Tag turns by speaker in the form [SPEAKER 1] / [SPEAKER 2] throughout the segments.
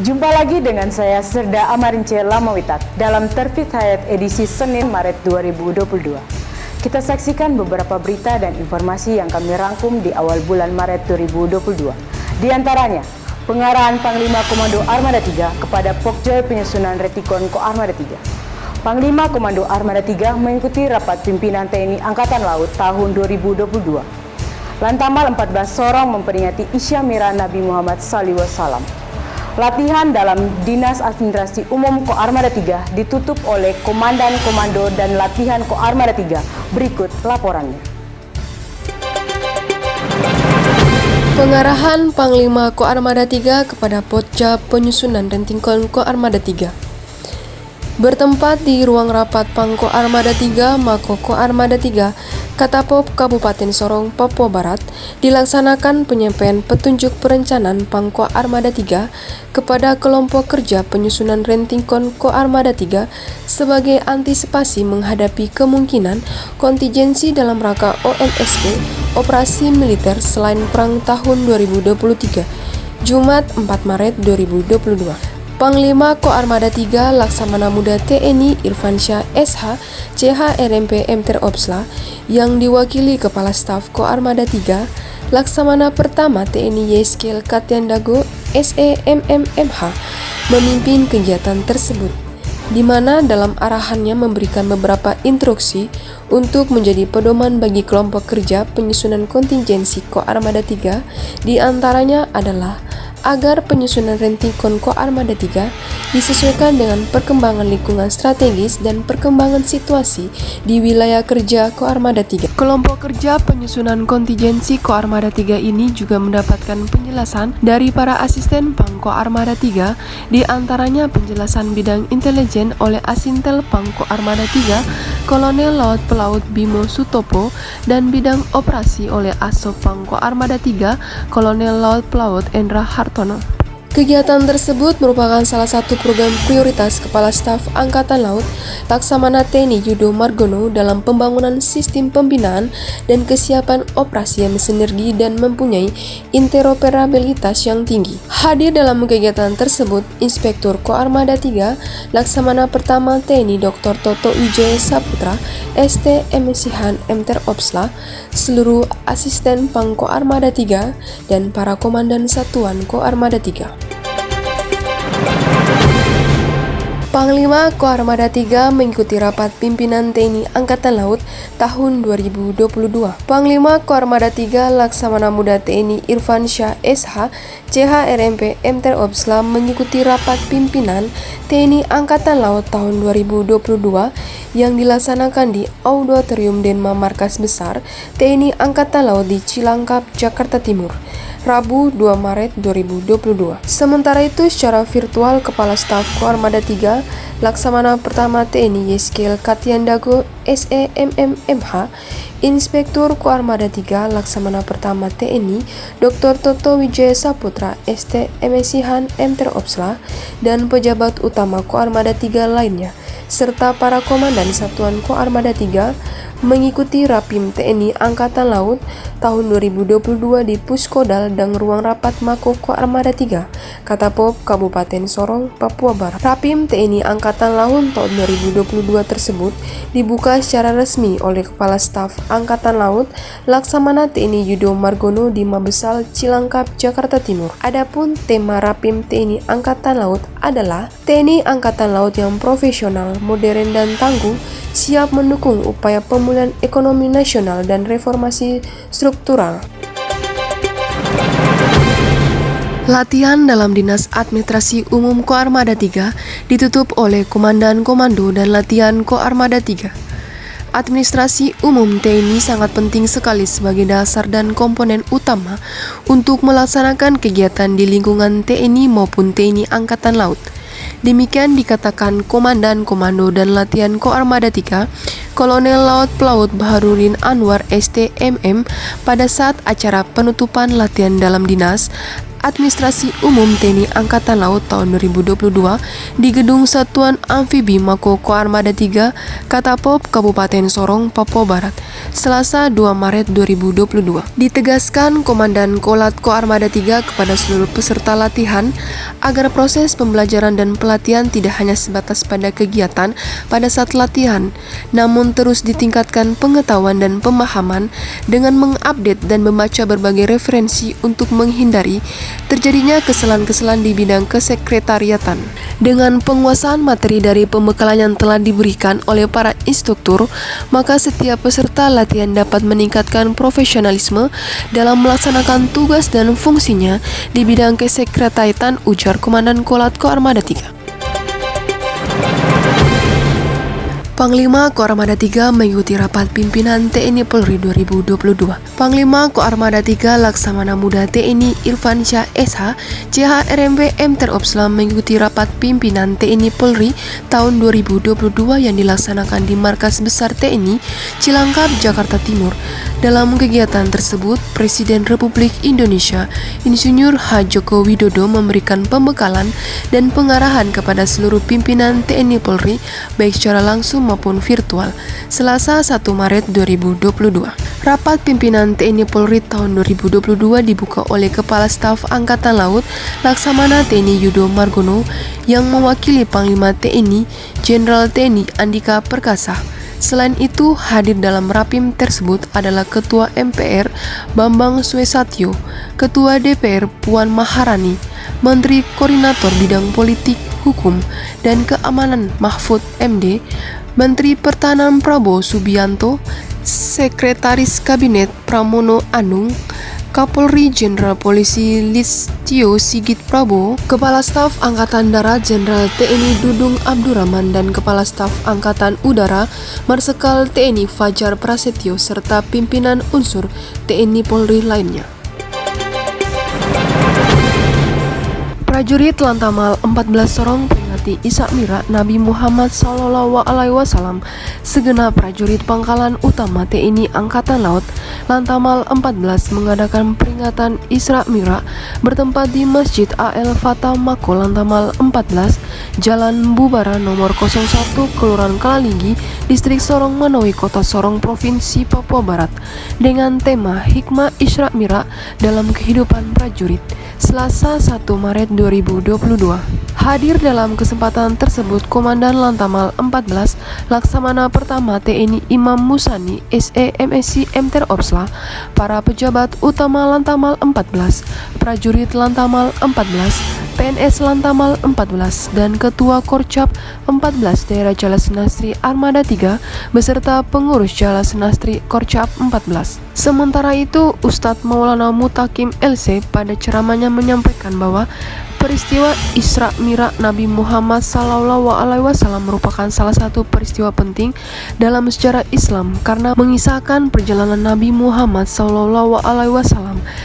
[SPEAKER 1] Jumpa lagi dengan saya Serda Amarince Lamawitat dalam Terfit Hayat edisi Senin Maret 2022. Kita saksikan beberapa berita dan informasi yang kami rangkum di awal bulan Maret 2022. Di antaranya, pengarahan Panglima Komando Armada 3 kepada Pokjoy penyusunan Retikon Ko Armada 3. Panglima Komando Armada 3 mengikuti rapat pimpinan TNI Angkatan Laut tahun 2022. Lantamal 14 Sorong memperingati Isyamira Nabi Muhammad SAW. Latihan dalam Dinas Administrasi Umum Ko Armada 3 ditutup oleh Komandan Komando dan Latihan Ko Armada 3. Berikut laporannya.
[SPEAKER 2] Pengarahan Panglima Ko Armada 3 kepada Pokja penyusunan Rentingkon Ko Armada 3. Bertempat di ruang rapat Pangko Armada 3, Mako Ko Armada 3, Katapop Kabupaten Sorong, Papua Barat, dilaksanakan penyampaian petunjuk perencanaan Pangko Armada 3 kepada kelompok kerja penyusunan Rentingkon Ko Armada 3 sebagai antisipasi menghadapi kemungkinan kontingensi dalam rangka OMSP, Operasi Militer Selain Perang tahun 2023, Jumat 4 Maret 2022. Panglima Ko Armada 3 Laksamana Muda TNI Irfansyah SH CH-RMP MTer Opsla yang diwakili Kepala Staf Ko Armada 3 Laksamana Pertama TNI Yeskel Katiandago SEMMMH memimpin kegiatan tersebut, di mana dalam arahannya memberikan beberapa instruksi untuk menjadi pedoman bagi kelompok kerja penyusunan kontingensi Ko Armada 3, di antaranya adalah agar penyusunan Rentingkon Ko Armada 3 disesuaikan dengan perkembangan lingkungan strategis dan perkembangan situasi di wilayah kerja Ko Armada 3. Kelompok kerja penyusunan kontingensi Ko Armada 3 ini juga mendapatkan penjelasan dari para asisten Pangko Armada 3, di antaranya penjelasan bidang intelijen oleh Asintel Pangko Armada 3, Kolonel Laut Pelaut Bimo Sutopo, dan bidang operasi oleh Asop Pangko Armada 3, Kolonel Laut Pelaut Endra Hartono. Kegiatan tersebut merupakan salah satu program prioritas Kepala Staf Angkatan Laut Laksamana TNI Yudo Margono dalam pembangunan sistem pembinaan dan kesiapan operasi yang sinergi dan mempunyai interoperabilitas yang tinggi. Hadir dalam kegiatan tersebut Inspektur Ko Armada 3 Laksamana Pertama TNI Dr. Toto Wijaya Saputra ST MSihan MTer Opsla, seluruh asisten Pangko Armada 3 dan para komandan satuan Ko Armada 3. Panglima Ko Armada 3 mengikuti rapat pimpinan TNI Angkatan Laut tahun 2022. Panglima Ko Armada 3 Laksamana Muda TNI Irfansyah SH CH-RMP MTer Opsla mengikuti rapat pimpinan TNI Angkatan Laut tahun 2022 yang dilaksanakan di Auditorium Denma Markas Besar TNI Angkatan Laut di Cilangkap, Jakarta Timur, Rabu 2 Maret 2022. Sementara itu secara virtual Kepala Staf Ko Armada 3 Laksamana Pertama TNI Yeskel Katiandago SEMMMH, Inspektur Ko Armada 3 Laksamana Pertama TNI Dr. Toto Wijaya Saputra ST MSihan MTer Opsla, dan pejabat utama Ko Armada 3 lainnya serta para komandan satuan Ko Armada 3 mengikuti Rapim TNI Angkatan Laut tahun 2022 di Puskodal dan Ruang Rapat Mako Ko Armada 3, Katapop Kabupaten Sorong, Papua Barat. Rapim TNI Angkatan Laut tahun 2022 tersebut dibuka secara resmi oleh Kepala Staf Angkatan Laut Laksamana TNI Yudo Margono di Mabesal, Cilangkap, Jakarta Timur. Adapun tema Rapim TNI Angkatan Laut adalah TNI Angkatan Laut yang profesional, modern dan tangguh, siap mendukung upaya pemulihan ekonomi nasional dan reformasi struktural. Latihan dalam Dinas Administrasi Umum Ko Armada 3 ditutup oleh Komandan Komando dan Latihan Ko Armada 3. Administrasi umum TNI sangat penting sekali sebagai dasar dan komponen utama untuk melaksanakan kegiatan di lingkungan TNI maupun TNI Angkatan Laut. Demikian dikatakan Komandan Komando dan Latihan Ko Armada 3, Kolonel Laut Pelaut Baharudin Anwar STMM pada saat acara penutupan latihan dalam Dinas Administrasi Umum TNI Angkatan Laut tahun 2022 di Gedung Satuan Amfibi Mako Koarmada 3, Katapop, Kabupaten Sorong, Papua Barat, Selasa 2 Maret 2022. Ditegaskan Komandan Kolat Koarmada 3 kepada seluruh peserta latihan agar proses pembelajaran dan pelatihan tidak hanya sebatas pada kegiatan pada saat latihan, namun terus ditingkatkan pengetahuan dan pemahaman dengan mengupdate dan membaca berbagai referensi untuk menghindari terjadinya kesalahan-kesalahan di bidang kesekretariatan. Dengan penguasaan materi dari pembekalan yang telah diberikan oleh para instruktur, maka setiap peserta latihan dapat meningkatkan profesionalisme dalam melaksanakan tugas dan fungsinya di bidang kesekretariatan, ujar Komandan Kolat Koarmada 3. Panglima Koarmada 3 mengikuti rapat pimpinan TNI Polri 2022. Panglima Koarmada 3 Laksamana Muda TNI Irfan Syah SH, CHRMW M Teropslam mengikuti rapat pimpinan TNI Polri tahun 2022 yang dilaksanakan di Markas Besar TNI Cilangkap, Jakarta Timur. Dalam kegiatan tersebut, Presiden Republik Indonesia Insinyur H. Joko Widodo memberikan pembekalan dan pengarahan kepada seluruh pimpinan TNI Polri baik secara langsung maupun virtual, Selasa 1 Maret 2022. Rapat pimpinan TNI Polri tahun 2022 dibuka oleh Kepala Staf Angkatan Laut Laksamana TNI Yudo Margono yang mewakili Panglima TNI Jenderal TNI Andika Perkasa. Selain itu, hadir dalam rapim tersebut adalah Ketua MPR Bambang Suesatyo, Ketua DPR Puan Maharani, Menteri Koordinator Bidang Politik, Hukum, dan Keamanan Mahfud MD, Menteri Pertahanan Prabowo Subianto, Sekretaris Kabinet Pramono Anung, Kapolri Jenderal Polisi Listio Sigit Prabowo, Kepala Staf Angkatan Darat Jenderal TNI Dudung Abdurrahman, dan Kepala Staf Angkatan Udara Marsikal TNI Fajar Prasetyo, serta pimpinan unsur TNI Polri lainnya. Prajurit Lantamal 14 Sorong peringati Isra Mi'raj Nabi Muhammad SAW. Segenap prajurit Pangkalan Utama TNI Angkatan Laut Lantamal 14 mengadakan peringatan Isra Mi'raj bertempat di Masjid AL Fatah Mako Lantamal 14, Jalan Bubara nomor 01, Kelurahan Kalalinggi, Distrik Sorong Manawi, Kota Sorong, Provinsi Papua Barat, dengan tema Hikmah Isra Mi'raj dalam Kehidupan Prajurit, Selasa 1 Maret 2022. Hadir dalam kesempatan tersebut Komandan Lantamal 14 Laksamana Pertama TNI Imam Musani SE MSc M Teropsla, para pejabat utama Lantamal 14, prajurit Lantamal 14, PNS Lantamal 14, dan Ketua Korcap 14 Daerah Jala Senastri Armada 3 beserta pengurus Jala Senastri Korcap 14. Sementara itu, Ustadz Maulana Mutakim LC pada ceramahnya menyampaikan bahwa peristiwa Isra Mi'raj Nabi Muhammad SAW merupakan salah satu peristiwa penting dalam sejarah Islam karena mengisahkan perjalanan Nabi Muhammad SAW.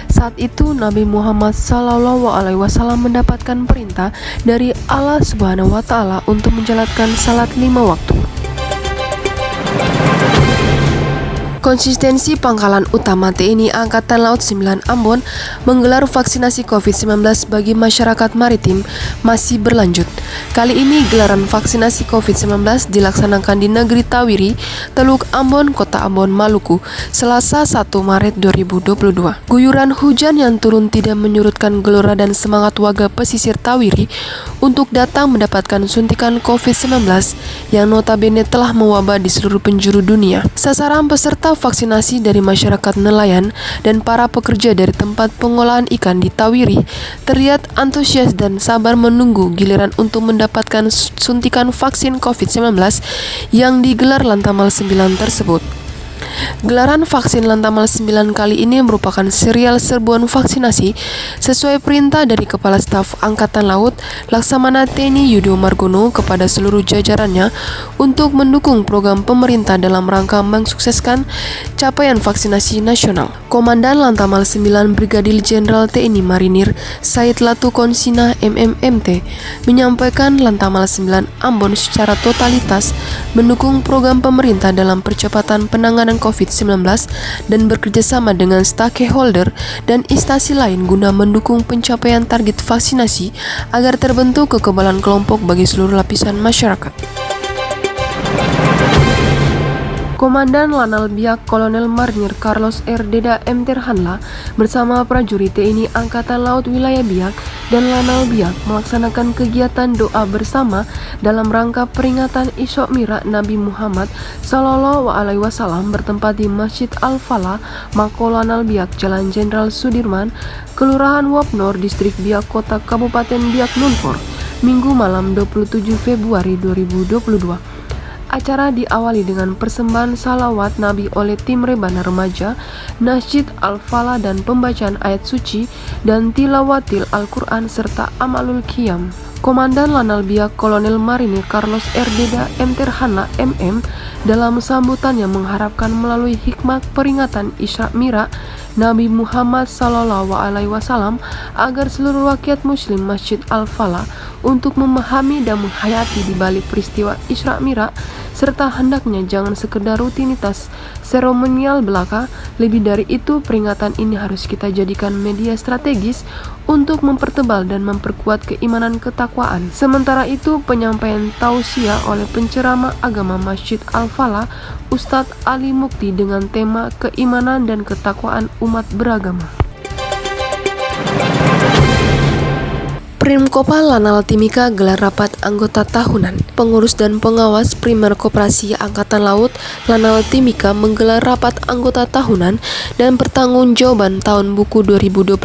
[SPEAKER 2] Saat itu Nabi Muhammad SAW mendapatkan perintah dari Allah Subhanahu wa Ta'ala untuk menjalankan salat 5 waktu. Konsistensi Pangkalan Utama TNI Angkatan Laut 9 Ambon menggelar vaksinasi COVID-19 bagi masyarakat maritim masih berlanjut. Kali ini gelaran vaksinasi COVID-19 dilaksanakan di Negeri Tawiri, Teluk Ambon, Kota Ambon, Maluku, Selasa 1 Maret 2022. Guyuran hujan yang turun tidak menyurutkan gelora dan semangat warga pesisir Tawiri untuk datang mendapatkan suntikan COVID-19 yang notabene telah mewabah di seluruh penjuru dunia. Sasaran peserta vaksinasi dari masyarakat nelayan dan para pekerja dari tempat pengolahan ikan di Tawiri terlihat antusias dan sabar menunggu giliran untuk mendapatkan suntikan vaksin COVID-19 yang digelar Lantamal 9 tersebut. Gelaran vaksin Lantamal 9 kali ini merupakan serial serbuan vaksinasi sesuai perintah dari Kepala Staf Angkatan Laut Laksamana TNI Yudo Margono kepada seluruh jajarannya untuk mendukung program pemerintah dalam rangka mensukseskan capaian vaksinasi nasional. Komandan Lantamal 9 Brigadir Jenderal TNI Marinir Said Latu Konsina MMMT menyampaikan Lantamal 9 Ambon secara totalitas mendukung program pemerintah dalam percepatan penanganan penanganan COVID-19 dan bekerjasama dengan stakeholder dan instansi lain guna mendukung pencapaian target vaksinasi agar terbentuk kekebalan kelompok bagi seluruh lapisan masyarakat. Komandan Lanal Biak Kolonel Marinir Carlos R. Deda M. Terhanla bersama prajurit TNI Angkatan Laut Wilayah Biak dan Lanal Biak melaksanakan kegiatan doa bersama dalam rangka peringatan Isra Mi'raj Nabi Muhammad Sallallahu Alaihi Wasallam bertempat di Masjid Al-Falah, Mako Lanal Biak, Jalan Jenderal Sudirman, Kelurahan Wapnor, Distrik Biak, Kota Kabupaten Biak Numfor, Minggu malam 27 Februari 2022. Acara diawali dengan persembahan salawat Nabi oleh tim Rebana Remaja, Masjid Al-Falah dan pembacaan ayat suci dan tilawatil Al-Quran serta amalul qiyam. Komandan Lanal Biak Kolonel Marinir Carlos R. Deda M. Terhanla MM dalam sambutannya mengharapkan melalui hikmah peringatan Isra Mi'raj Nabi Muhammad Sallallahu Alaihi Wasallam agar seluruh rakyat Muslim Masjid Al-Falah untuk memahami dan menghayati di balik peristiwa Isra Mi'raj serta hendaknya jangan sekedar rutinitas seremonial belaka. Lebih dari itu, peringatan ini harus kita jadikan media strategis untuk mempertebal dan memperkuat keimanan ketakwaan. Sementara itu, penyampaian tausiah oleh penceramah agama Masjid Al-Falah Ustadz Ali Mukti dengan tema keimanan dan ketakwaan umat beragama. Primkopal Lanal Timika gelar rapat anggota tahunan. Pengurus dan pengawas Primer Koperasi Angkatan Laut Lanal Timika menggelar rapat anggota tahunan dan pertanggungjawaban tahun buku 2021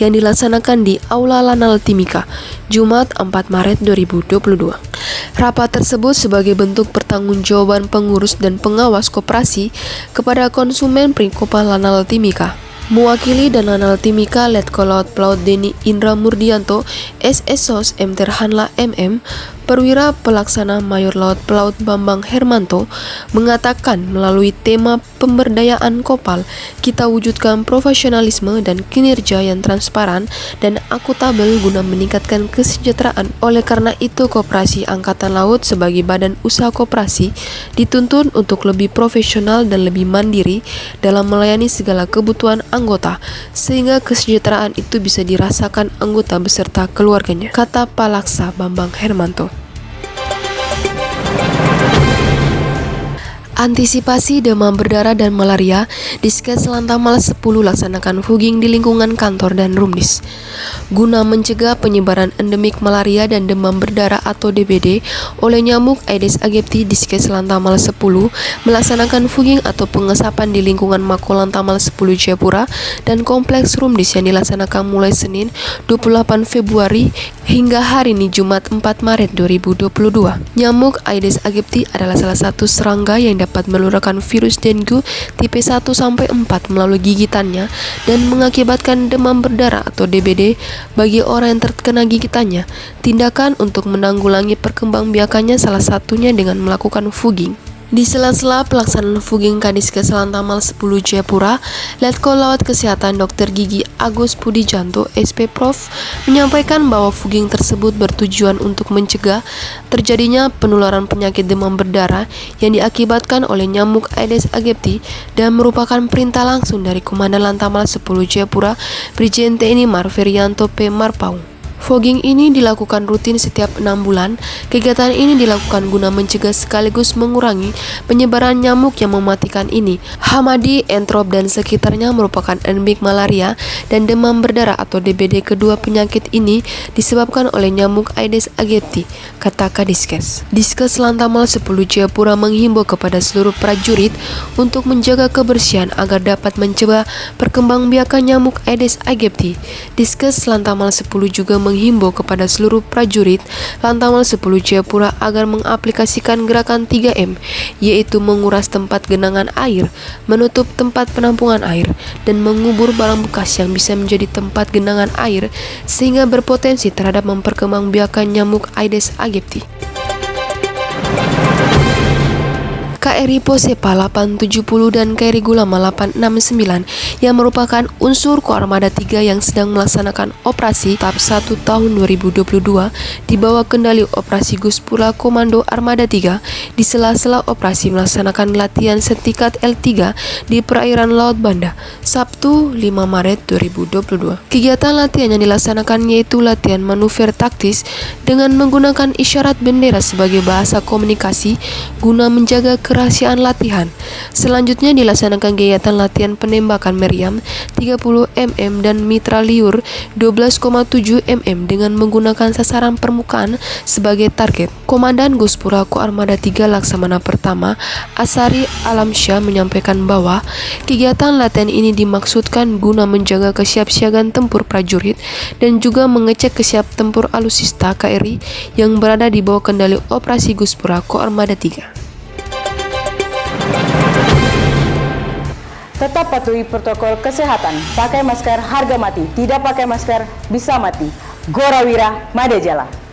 [SPEAKER 2] yang dilaksanakan di Aula Lanal Timika, Jumat 4 Maret 2022. Rapat tersebut sebagai bentuk pertanggungjawaban pengurus dan pengawas koperasi kepada konsumen Primkopal Lanal Timika. Mewakili dan Lanal Timika, Letkol Laut Pelaut Deni Indra Murdianto, SSOS M. Terhanla MM, Perwira Pelaksana Mayor Laut Pelaut Bambang Hermanto, mengatakan melalui tema pemberdayaan Kopal, kita wujudkan profesionalisme dan kinerja yang transparan dan akuntabel guna meningkatkan kesejahteraan. Oleh karena itu, Koperasi Angkatan Laut sebagai badan usaha koperasi dituntut untuk lebih profesional dan lebih mandiri dalam melayani segala kebutuhan anggota, sehingga kesejahteraan itu bisa dirasakan anggota beserta keluarganya, kata Palaksa Bambang Hermanto. Antisipasi demam berdarah dan malaria, Diskes Lantamal 10 laksanakan fogging di lingkungan kantor dan rumdis. Guna mencegah penyebaran endemik malaria dan demam berdarah atau DBD oleh nyamuk Aedes aegypti, Diskes Lantamal 10 melaksanakan fogging atau pengesapan di lingkungan Mako Lantamal 10 Jayapura dan kompleks rumdis yang dilaksanakan mulai Senin 28 Februari hingga hari ini Jumat 4 Maret 2022. Nyamuk Aedes aegypti adalah salah satu serangga yang dapat menularkan virus dengue tipe 1-4 melalui gigitannya dan mengakibatkan demam berdarah atau DBD bagi orang yang terkena gigitannya. Tindakan untuk menanggulangi perkembangbiakannya salah satunya dengan melakukan fogging. Di sela-sela pelaksanaan fogging Kadiskes Lantamal 10 Jayapura, Letkol Laut Kesehatan Dr. Gigi Agus Pudijanto, SP Prof, menyampaikan bahwa fogging tersebut bertujuan untuk mencegah terjadinya penularan penyakit demam berdarah yang diakibatkan oleh nyamuk Aedes aegypti dan merupakan perintah langsung dari Komandan Lantamal 10 Jayapura, Brigjen TNI Marferianto P. Marpaung. Fogging ini dilakukan rutin setiap 6 bulan. Kegiatan ini dilakukan guna mencegah sekaligus mengurangi penyebaran nyamuk yang mematikan ini. Hamadi, Entrop dan sekitarnya merupakan endemik malaria dan demam berdarah atau DBD. Kedua penyakit ini disebabkan oleh nyamuk Aedes aegypti, kata Kadiskes. Diskes Lantamal 10 Jayapura menghimbau kepada seluruh prajurit untuk menjaga kebersihan agar dapat mencegah perkembangbiakan nyamuk Aedes aegypti. Diskes Lantamal 10 juga menghimbau kepada seluruh prajurit Lantamal 10 Jayapura agar mengaplikasikan gerakan 3M, yaitu menguras tempat genangan air, menutup tempat penampungan air, dan mengubur barang bekas yang bisa menjadi tempat genangan air sehingga berpotensi terhadap memperkembangbiakan nyamuk Aedes aegypti. KRI Posepa 870 dan KRI Gulama 869 yang merupakan unsur Koarmada 3 yang sedang melaksanakan operasi tahap 1 tahun 2022 di bawah kendali Operasi Guspura Komando Armada 3 di sela-sela operasi melaksanakan latihan setingkat L3 di perairan Laut Banda, Sabtu 5 Maret 2022. Kegiatan latihan yang dilaksanakan yaitu latihan manuver taktis dengan menggunakan isyarat bendera sebagai bahasa komunikasi guna menjaga kerahasiaan latihan. Selanjutnya dilaksanakan kegiatan latihan penembakan meriam 30 mm dan mitra liur 12,7 mm dengan menggunakan sasaran permukaan sebagai target. Komandan Guspura Koarmada 3 Laksamana Pertama Asari Alamsyah menyampaikan bahwa kegiatan latihan ini dimaksudkan guna menjaga kesiapsiagaan tempur prajurit dan juga mengecek kesiap tempur alutsista KRI yang berada di bawah kendali Operasi Guspura Koarmada 3.
[SPEAKER 1] Tetap patuhi protokol kesehatan, pakai masker harga mati, tidak pakai masker bisa mati. Gorawira Madejala.